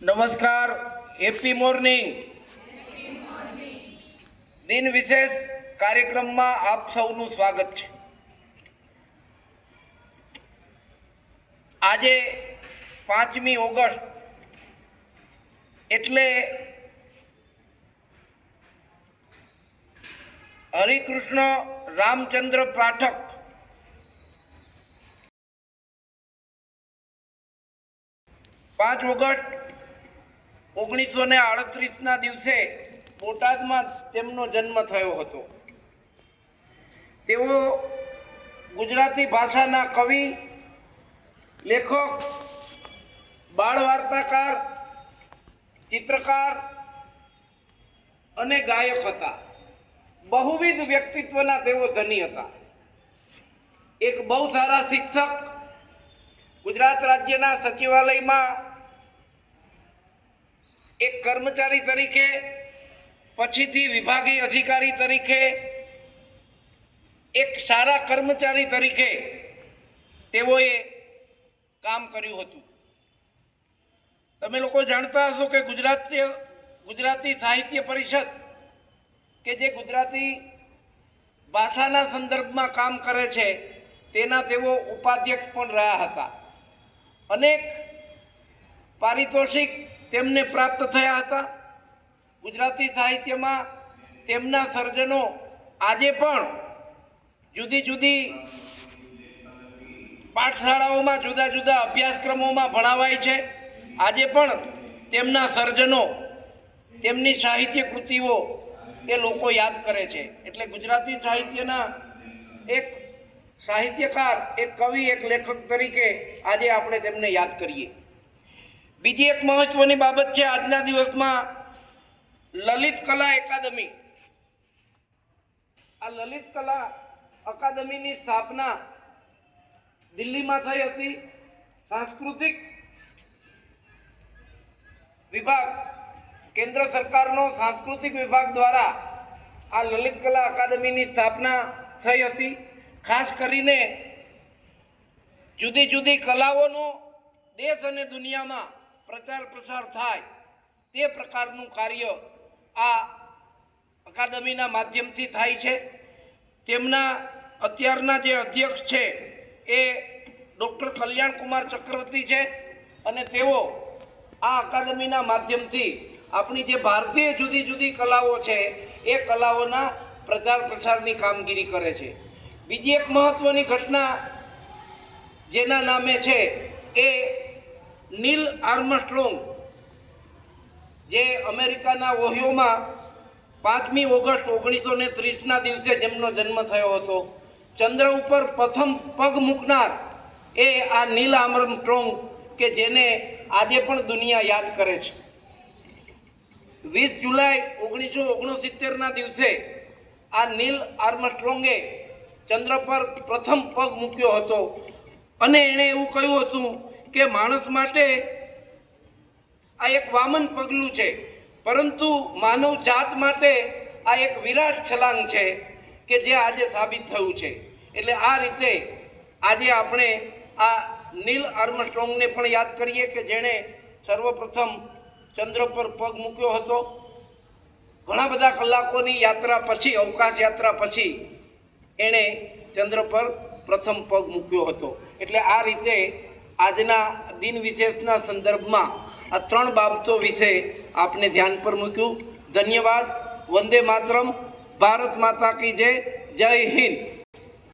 નમસ્કાર, happy morning. દિન વિશેષ કાર્યક્રમમાં આપ સૌનું સ્વાગત છે. આજે 5મી ઓગસ્ટ એટલે હરિકૃષ્ણ રામચંદ્ર પાઠક ઓગસ્ટ 1938ના દિવસે બોટાદમાં તેમનો જન્મ થયો હતો. તેઓ ગુજરાતી ભાષાના કવિ, લેખક, બાળ વાર્તાકાર, ચિત્રકાર અને ગાયક હતા. બહુવિધ વ્યક્તિત્વના તેઓ ધની હતા. એક બહુ સારા શિક્ષક, ગુજરાત રાજ્યના સચિવાલયમાં એક કર્મચારી તરીકે, પછીથી વિભાગીય અધિકારી તરીકે, એક સારા કર્મચારી તરીકે તેઓએ કામ કર્યું હતું. તમે લોકો જાણતા હશો કે ગુજરાતી સાહિત્ય પરિષદ કે જે ગુજરાતી ભાષાના સંદર્ભમાં કામ કરે છે તેના તેઓ ઉપાધ્યક્ષ પણ રહ્યા હતા. અનેક પારિતોષિક તેમને પ્રાપ્ત થયા હતા. ગુજરાતી સાહિત્યમાં તેમના સર્જનો આજે પણ જુદી જુદી પાઠશાળાઓમાં જુદા જુદા અભ્યાસક્રમોમાં ભણાવાય છે. આજે પણ તેમના સર્જનો, તેમની સાહિત્ય કૃતિઓ એ લોકો યાદ કરે છે. એટલે ગુજરાતી સાહિત્યના એક સાહિત્યકાર, એક કવિ, એક લેખક તરીકે આજે આપણે તેમને યાદ કરીએ. બીજી એક મહત્વની બાબત છે, આજના દિવસમાં લલિત કલા એકાદમી. આ લલિત કલા અકાદમીની સ્થાપના દિલ્હીમાં થઈ હતી. સાંસ્કૃતિક વિભાગ, કેન્દ્ર સરકારનો સાંસ્કૃતિક વિભાગ દ્વારા આ લલિત કલા અકાદમીની સ્થાપના થઈ હતી. ખાસ કરીને જુદી જુદી કલાઓનો દેશ અને દુનિયામાં પ્રચાર પ્રસાર થાય તે પ્રકારનું કાર્ય આ અકાદમીના માધ્યમથી થાય છે. તેમના અત્યારના જે અધ્યક્ષ છે એ ડૉક્ટર કલ્યાણ કુમાર ચક્રવર્તી છે અને તેઓ આ અકાદમીના માધ્યમથી આપણી જે ભારતીય જુદી જુદી કલાઓ છે એ કલાઓના પ્રચાર પ્રસારની કામગીરી કરે છે. બીજી એક મહત્વની ઘટના જેના નામે છે એ નીલ આર્મસ્ટ્રોંગ, જે અમેરિકાના ઓહિયોમાં 5મી ઓગસ્ટ 1930ના દિવસે જેમનો જન્મ થયો હતો. ચંદ્ર ઉપર પ્રથમ પગ મૂકનાર એ આ નીલ આર્મસ્ટ્રોંગ કે જેને આજે પણ દુનિયા યાદ કરે છે. 20 જુલાઈ 1969ના દિવસે આ નીલ આર્મસ્ટ્રોંગે ચંદ્ર પર પ્રથમ પગ મૂક્યો હતો અને એણે એવું કહ્યું હતું કે માણસ માટે આ એક વામન પગલું છે, પરંતુ માનવ જાત માટે આ એક વિરાટ છલાંગ છે કે જે આજે સાબિત થયું છે. એટલે આ રીતે આજે આપણે આ નીલ આર્મસ્ટ્રોંગને પણ યાદ કરીએ કે જેણે સર્વપ્રથમ ચંદ્ર પર પગ મૂક્યો હતો. ઘણા બધા કલાકોની યાત્રા પછી, અવકાશ યાત્રા પછી એણે ચંદ્ર પર પ્રથમ પગ મૂક્યો હતો. એટલે આ રીતે આજના દિન વિશેષના સંદર્ભમાં આ 3 બાબતો વિશે આપને ધ્યાન પર મૂક્યું. ધન્યવાદ. વંદે માતરમ. ભારત માતા કી જય. જય હિન્દ.